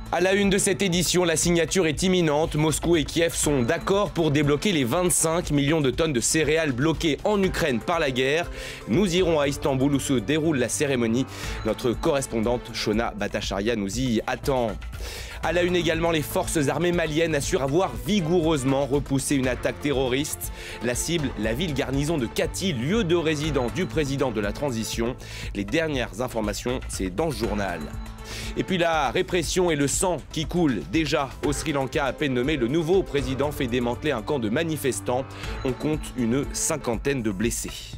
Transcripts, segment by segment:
À la une de cette édition, la signature est imminente. Moscou et Kiev sont d'accord pour débloquer les 25 millions de tonnes de céréales bloquées en Ukraine par la guerre. Nous irons à Istanbul où se déroule la cérémonie. Notre correspondante Shona Bhattacharya nous y attend. À la une également, les forces armées maliennes assurent avoir vigoureusement repoussé une attaque terroriste. La cible, la ville garnison de Kati, lieu de résidence du président de la transition. Les dernières informations, c'est dans ce journal. Et puis la répression et le sang qui coule déjà au Sri Lanka à peine nommé. Le nouveau président fait démanteler un camp de manifestants. On compte une 50aine de blessés.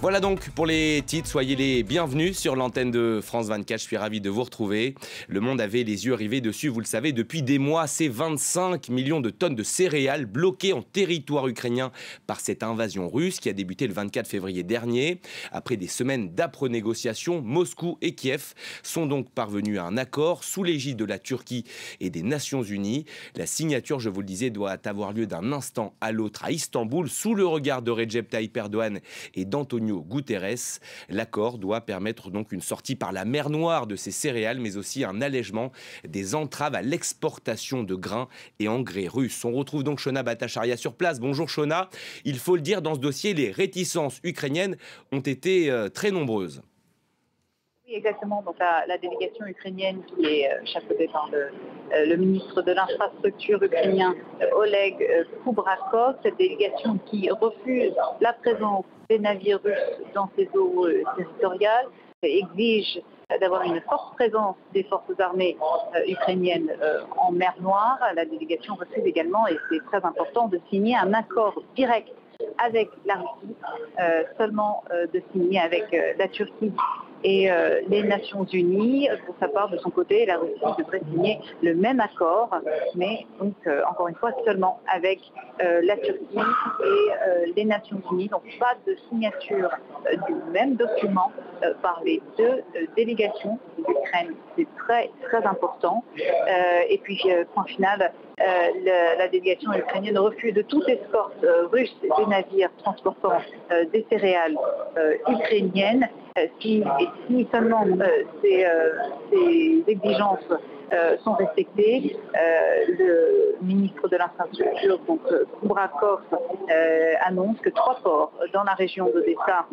Voilà donc pour les titres, soyez les bienvenus sur l'antenne de France 24, je suis ravi de vous retrouver. Le monde avait les yeux rivés dessus, vous le savez, depuis des mois, ces 25 millions de tonnes de céréales bloquées en territoire ukrainien par cette invasion russe qui a débuté le 24 février dernier. Après des semaines d'âpres négociations, Moscou et Kiev sont donc parvenus à un accord sous l'égide de la Turquie et des Nations Unies. La signature, je vous le disais, doit avoir lieu d'un instant à l'autre à Istanbul, sous le regard de Recep Tayyip Erdogan et d'Antonio Guterres. L'accord doit permettre donc une sortie par la mer Noire de ces céréales, mais aussi un allègement des entraves à l'exportation de grains et engrais russes. On retrouve donc Shona Bhattacharya sur place. Bonjour Shona. Il faut le dire, dans ce dossier, les réticences ukrainiennes ont été très nombreuses. Oui, exactement. Donc la délégation ukrainienne qui est chapeautée par le ministre de l'infrastructure ukrainien Oleg Kubrakov, cette délégation qui refuse la présence des navires russes dans ses eaux territoriales, exige d'avoir une forte présence des forces armées ukrainiennes en mer Noire. La délégation refuse également, et c'est très important, de signer un accord direct avec la Russie, seulement de signer avec la Turquie et les Nations Unies. Pour sa part, de son côté, la Russie devrait signer le même accord, mais donc encore une fois seulement avec la Turquie et les Nations Unies. Donc pas de signature du même document par les deux délégations de l'Ukraine. C'est très très important. Et puis point final, la délégation ukrainienne refuse de toute escorte russe des navires transportant des céréales ukrainiennes. Si seulement ces exigences sont respectées, le ministre de l'infrastructure, donc Kubrakov, annonce que 3 ports dans la région d'Odessa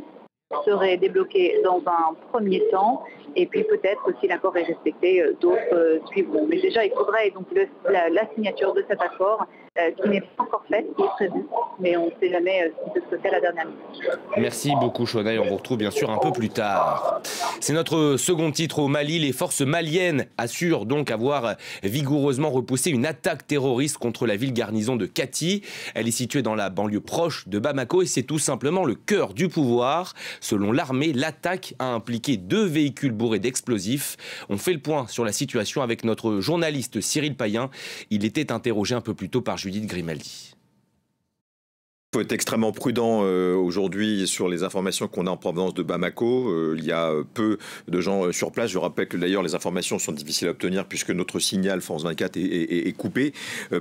seraient débloqués dans un premier temps, et puis peut-être, si l'accord est respecté, d'autres suivront. Mais déjà, il faudrait donc la signature de cet accord qui n'est pas encore faite, qui est prévue, mais on ne sait jamais si ce se fait à la dernière minute. Merci beaucoup Shona, et on vous retrouve bien sûr un peu plus tard. C'est notre second titre au Mali. Les forces maliennes assurent donc avoir vigoureusement repoussé une attaque terroriste contre la ville garnison de Kati. Elle est située dans la banlieue proche de Bamako et c'est tout simplement le cœur du pouvoir. Selon l'armée, l'attaque a impliqué 2 véhicules bourrés d'explosifs. On fait le point sur la situation avec notre journaliste Cyril Payen. Il était interrogé un peu plus tôt par Judith Grimaldi. Il faut être extrêmement prudent aujourd'hui sur les informations qu'on a en provenance de Bamako. Il y a peu de gens sur place. Je rappelle que d'ailleurs les informations sont difficiles à obtenir puisque notre signal France 24 est coupé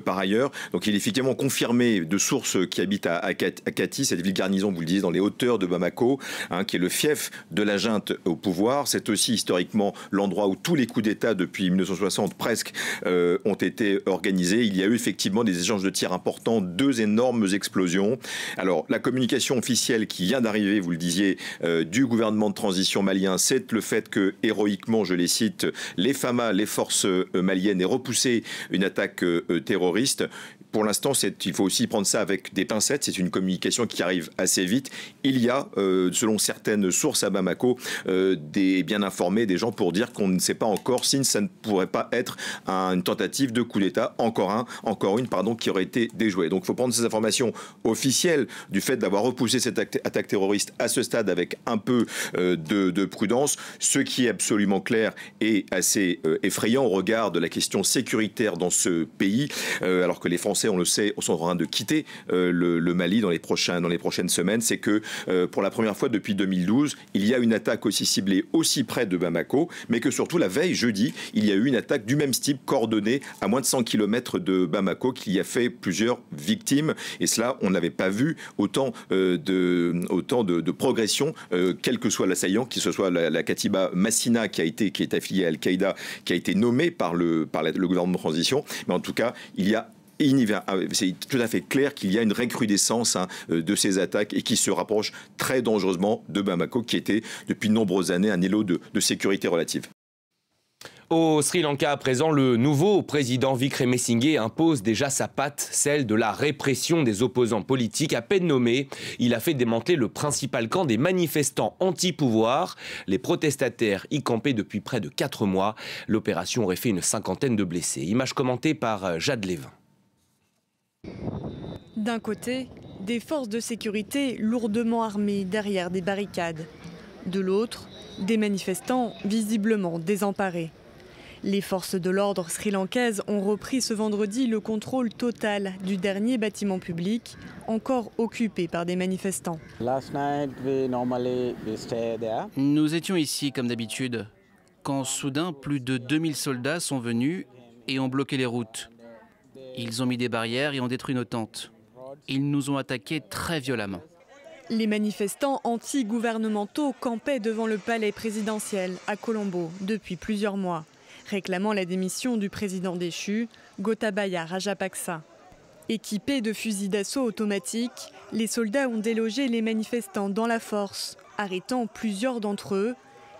par ailleurs. Donc il est effectivement confirmé de sources qui habitent à Kati, cette ville garnison, vous le disiez, dans les hauteurs de Bamako, qui est le fief de la junte au pouvoir. C'est aussi historiquement l'endroit où tous les coups d'État depuis 1960 presque ont été organisés. Il y a eu effectivement des échanges de tirs importants, 2 énormes explosions. Alors, la communication officielle qui vient d'arriver, vous le disiez, du gouvernement de transition malien, c'est le fait que, héroïquement, je les cite, les FAMA, les forces maliennes, aient repoussé une attaque terroriste. Pour l'instant, il faut aussi prendre ça avec des pincettes. C'est une communication qui arrive assez vite. Il y a, selon certaines sources à Bamako, des bien informés, des gens pour dire qu'on ne sait pas encore si ça ne pourrait pas être une tentative de coup d'État, encore une, qui aurait été déjouée. Donc, il faut prendre ces informations officielles du fait d'avoir repoussé cette attaque terroriste à ce stade avec un peu de prudence. Ce qui est absolument clair et assez effrayant au regard de la question sécuritaire dans ce pays, alors que les Français Français, on le sait, sont en train de quitter le Mali dans les prochaines semaines. C'est que pour la première fois depuis 2012, il y a une attaque aussi ciblée aussi près de Bamako, mais que surtout la veille, jeudi, il y a eu une attaque du même type coordonnée à moins de 100 km de Bamako qui a fait plusieurs victimes. Et cela, on n'avait pas vu autant de progression, quel que soit l'assaillant, que ce soit la Katiba Massina qui est affiliée à Al-Qaïda, qui a été nommée par le gouvernement de transition. Mais en tout cas, c'est tout à fait clair qu'il y a une recrudescence de ces attaques et qui se rapproche très dangereusement de Bamako, qui était depuis de nombreuses années un îlot de sécurité relative. Au Sri Lanka, à présent, le nouveau président Wickremesinghe impose déjà sa patte, celle de la répression des opposants politiques. À peine nommé, il a fait démanteler le principal camp des manifestants anti-pouvoir. Les protestataires y campaient depuis près de 4 mois. L'opération aurait fait une 50aine de blessés. Image commentée par Jade Lévin. D'un côté, des forces de sécurité lourdement armées derrière des barricades. De l'autre, des manifestants visiblement désemparés. Les forces de l'ordre sri-lankaises ont repris ce vendredi le contrôle total du dernier bâtiment public, encore occupé par des manifestants. Nous étions ici comme d'habitude, quand soudain plus de 2000 soldats sont venus et ont bloqué les routes. Ils ont mis des barrières et ont détruit nos tentes. Ils nous ont attaqués très violemment. Les manifestants anti-gouvernementaux campaient devant le palais présidentiel à Colombo depuis plusieurs mois, réclamant la démission du président déchu, Gotabaya Rajapaksa. Équipés de fusils d'assaut automatiques, les soldats ont délogé les manifestants dans la force, arrêtant plusieurs d'entre eux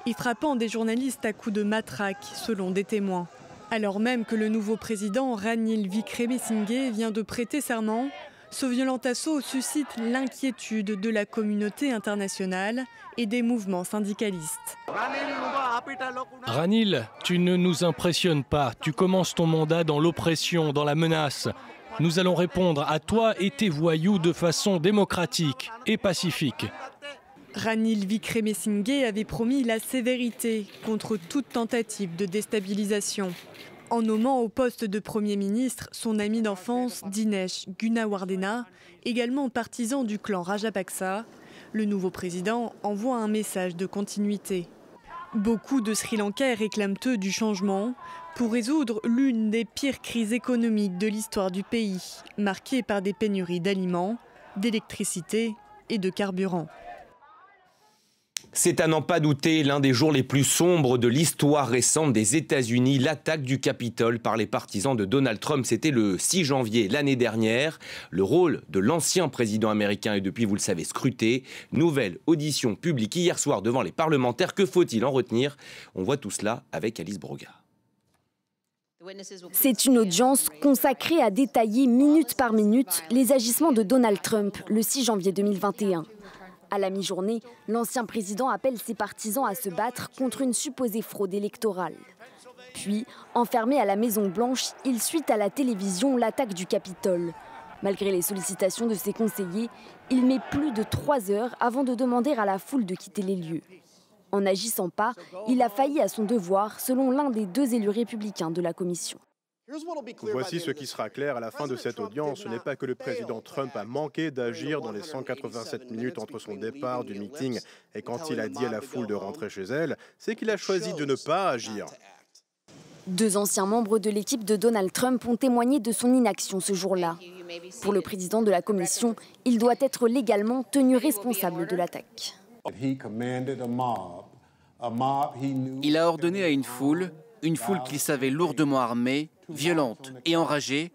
et frappant des journalistes à coups de matraque, selon des témoins. Alors même que le nouveau président Ranil Wickremesinghe vient de prêter serment, ce violent assaut suscite l'inquiétude de la communauté internationale et des mouvements syndicalistes. Ranil, tu ne nous impressionnes pas. Tu commences ton mandat dans l'oppression, dans la menace. Nous allons répondre à toi et tes voyous de façon démocratique et pacifique. Ranil Wickremesinghe avait promis la sévérité contre toute tentative de déstabilisation, en nommant au poste de Premier ministre son ami d'enfance Dinesh Gunawardena, également partisan du clan Rajapaksa. Le nouveau président envoie un message de continuité. Beaucoup de Sri Lankais réclament eux du changement pour résoudre l'une des pires crises économiques de l'histoire du pays, marquée par des pénuries d'aliments, d'électricité et de carburant. C'est à n'en pas douter l'un des jours les plus sombres de l'histoire récente des États-Unis. L'attaque du Capitole par les partisans de Donald Trump, c'était le 6 janvier l'année dernière. Le rôle de l'ancien président américain est depuis, vous le savez, scruté. Nouvelle audition publique hier soir devant les parlementaires. Que faut-il en retenir? On voit tout cela avec Alice Broga. C'est une audience consacrée à détailler minute par minute les agissements de Donald Trump le 6 janvier 2021. À la mi-journée, l'ancien président appelle ses partisans à se battre contre une supposée fraude électorale. Puis, enfermé à la Maison-Blanche, il suit à la télévision l'attaque du Capitole. Malgré les sollicitations de ses conseillers, il met plus de 3 heures avant de demander à la foule de quitter les lieux. En n'agissant pas, il a failli à son devoir, selon l'un des 2 élus républicains de la commission. Voici ce qui sera clair à la fin de cette audience. Ce n'est pas que le président Trump a manqué d'agir dans les 187 minutes entre son départ du meeting et quand il a dit à la foule de rentrer chez elle, c'est qu'il a choisi de ne pas agir. 2 anciens membres de l'équipe de Donald Trump ont témoigné de son inaction ce jour-là. Pour le président de la commission, il doit être légalement tenu responsable de l'attaque. Il a ordonné à une foule qu'il savait lourdement armée, violente et enragée,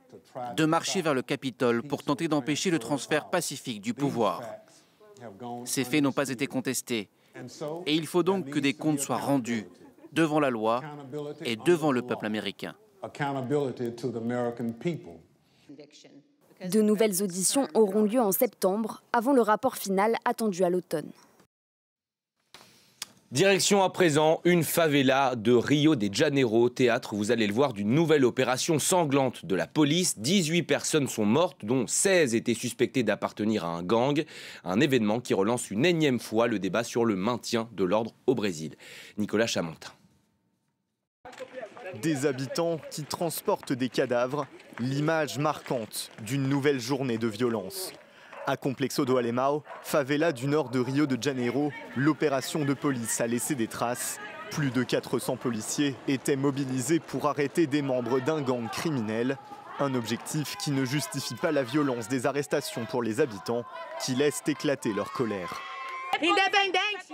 de marcher vers le Capitole pour tenter d'empêcher le transfert pacifique du pouvoir. Ces faits n'ont pas été contestés et il faut donc que des comptes soient rendus devant la loi et devant le peuple américain. De nouvelles auditions auront lieu en septembre, avant le rapport final attendu à l'automne. Direction à présent une favela de Rio de Janeiro, théâtre, vous allez le voir, d'une nouvelle opération sanglante de la police. 18 personnes sont mortes, dont 16 étaient suspectées d'appartenir à un gang. Un événement qui relance une énième fois le débat sur le maintien de l'ordre au Brésil. Nicolas Chamontin. Des habitants qui transportent des cadavres l'image marquante d'une nouvelle journée de violence. À Complexo do Alemão, favela du nord de Rio de Janeiro, l'opération de police a laissé des traces. Plus de 400 policiers étaient mobilisés pour arrêter des membres d'un gang criminel. Un objectif qui ne justifie pas la violence des arrestations pour les habitants, qui laissent éclater leur colère.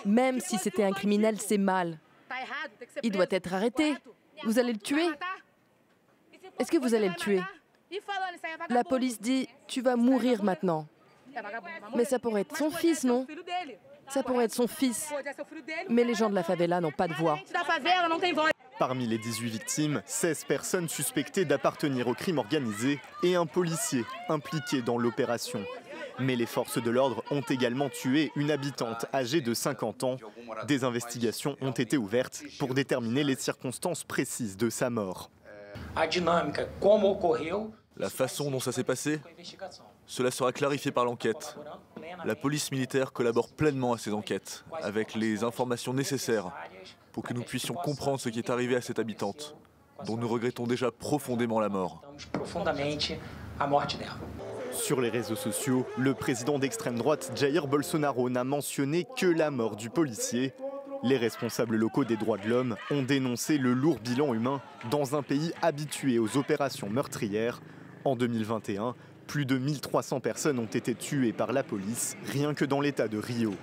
Même si c'était un criminel, c'est mal. Il doit être arrêté. Vous allez le tuer? Est-ce que vous allez le tuer? La police dit « tu vas mourir maintenant ». Mais ça pourrait être son fils, non? Ça pourrait être son fils. Mais les gens de la favela n'ont pas de voix. Parmi les 18 victimes, 16 personnes suspectées d'appartenir au crime organisé et un policier impliqué dans l'opération. Mais les forces de l'ordre ont également tué une habitante âgée de 50 ans. Des investigations ont été ouvertes pour déterminer les circonstances précises de sa mort. La façon dont ça s'est passé, cela sera clarifié par l'enquête. La police militaire collabore pleinement à ces enquêtes, avec les informations nécessaires pour que nous puissions comprendre ce qui est arrivé à cette habitante, dont nous regrettons déjà profondément la mort. Sur les réseaux sociaux, le président d'extrême droite Jair Bolsonaro n'a mentionné que la mort du policier. Les responsables locaux des droits de l'homme ont dénoncé le lourd bilan humain dans un pays habitué aux opérations meurtrières. En 2021, plus de 1300 personnes ont été tuées par la police, rien que dans l'état de Rio.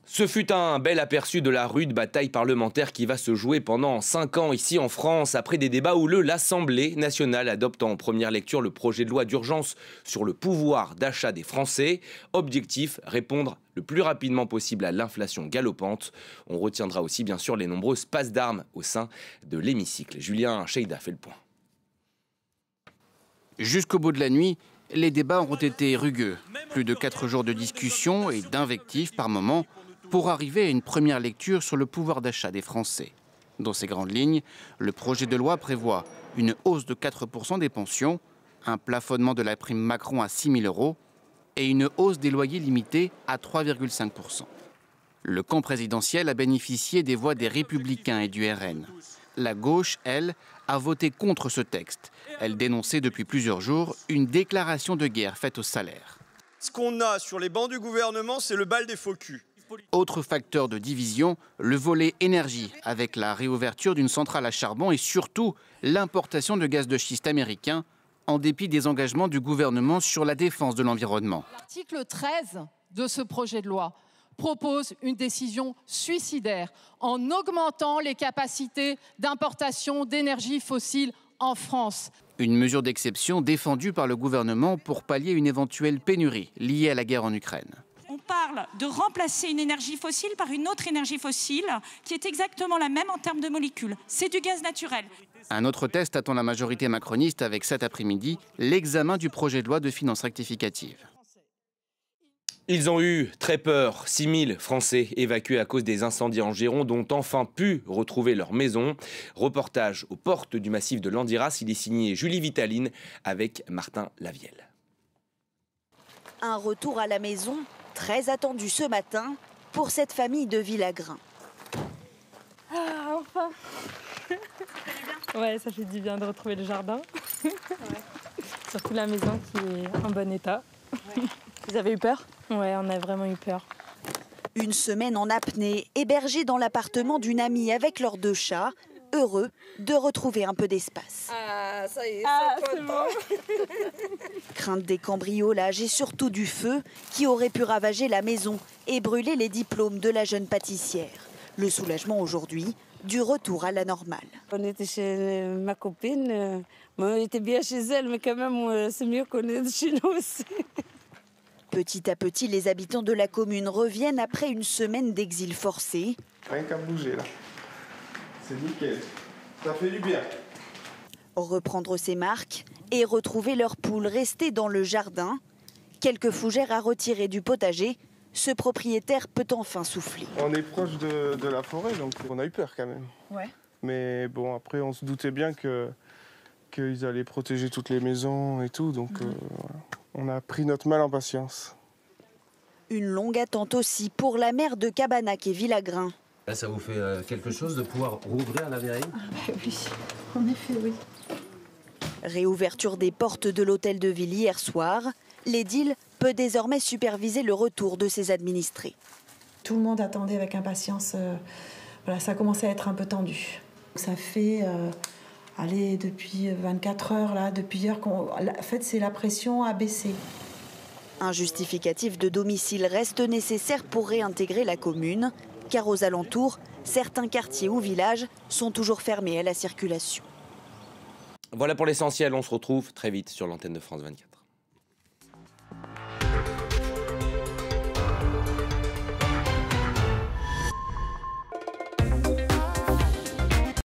Ce fut un bel aperçu de la rude bataille parlementaire qui va se jouer pendant 5 ans ici en France, après des débats houleux. L'Assemblée nationale adopte en première lecture le projet de loi d'urgence sur le pouvoir d'achat des Français. Objectif, répondre le plus rapidement possible à l'inflation galopante. On retiendra aussi bien sûr les nombreuses passes d'armes au sein de l'hémicycle. Julien Cheida fait le point. Jusqu'au bout de la nuit, les débats ont été rugueux. Plus de 4 jours de discussion et d'invectives par moment pour arriver à une première lecture sur le pouvoir d'achat des Français. Dans ces grandes lignes, le projet de loi prévoit une hausse de 4% des pensions, un plafonnement de la prime Macron à 6 000 € et une hausse des loyers limitée à 3,5%. Le camp présidentiel a bénéficié des voix des Républicains et du RN. La gauche, elle, a voté contre ce texte. Elle dénonçait depuis plusieurs jours une déclaration de guerre faite aux salaires. Ce qu'on a sur les bancs du gouvernement, c'est le bal des faux culs. Autre facteur de division, le volet énergie, avec la réouverture d'une centrale à charbon et surtout l'importation de gaz de schiste américain, en dépit des engagements du gouvernement sur la défense de l'environnement. L'article 13 de ce projet de loi propose une décision suicidaire en augmentant les capacités d'importation d'énergie fossile en France. Une mesure d'exception défendue par le gouvernement pour pallier une éventuelle pénurie liée à la guerre en Ukraine. On parle de remplacer une énergie fossile par une autre énergie fossile qui est exactement la même en termes de molécules. C'est du gaz naturel. Un autre test attend la majorité macroniste avec cet après-midi l'examen du projet de loi de finances rectificative. Ils ont eu très peur. 6 000 Français évacués à cause des incendies en Gironde ont enfin pu retrouver leur maison. Reportage aux portes du massif de Landiras. Il est signé Julie Vitaline avec Martin Lavielle. Un retour à la maison très attendu ce matin pour cette famille de Villagrain. Ah, enfin. Ouais, ça fait du bien de retrouver le jardin. Ouais. Surtout la maison qui est en bon état. Ouais. Vous avez eu peur? Ouais, on a vraiment eu peur. Une semaine en apnée, hébergés dans l'appartement d'une amie avec leurs 2 chats, heureux de retrouver un peu d'espace. Ah, ça y est, c'est bon. Crainte des cambriolages et surtout du feu qui aurait pu ravager la maison et brûler les diplômes de la jeune pâtissière. Le soulagement aujourd'hui, du retour à la normale. On était chez ma copine, on était bien chez elle, mais quand même, c'est mieux qu'on est chez nous aussi. Petit à petit, les habitants de la commune reviennent après une semaine d'exil forcé. Rien qu'à bouger là. C'est nickel. Ça fait du bien. Reprendre ses marques et retrouver leurs poules restées dans le jardin. Quelques fougères à retirer du potager. Ce propriétaire peut enfin souffler. On est proche de la forêt, donc on a eu peur quand même. Ouais. Mais bon, après, on se doutait bien qu'ils allaient protéger toutes les maisons et tout, donc voilà. On a pris notre mal en patience. Une longue attente aussi pour la maire de Cabanac et Villagrain. Là, ça vous fait quelque chose de pouvoir rouvrir la mairie? Oui, en effet, oui. Réouverture des portes de l'hôtel de ville hier soir. L'édile peut désormais superviser le retour de ses administrés. Tout le monde attendait avec impatience. Voilà, ça commençait à être un peu tendu. Ça fait depuis 24 heures, là, depuis hier, en fait, c'est la pression a baissé. Un justificatif de domicile reste nécessaire pour réintégrer la commune, car aux alentours, certains quartiers ou villages sont toujours fermés à la circulation. Voilà pour l'essentiel, on se retrouve très vite sur l'antenne de France 24.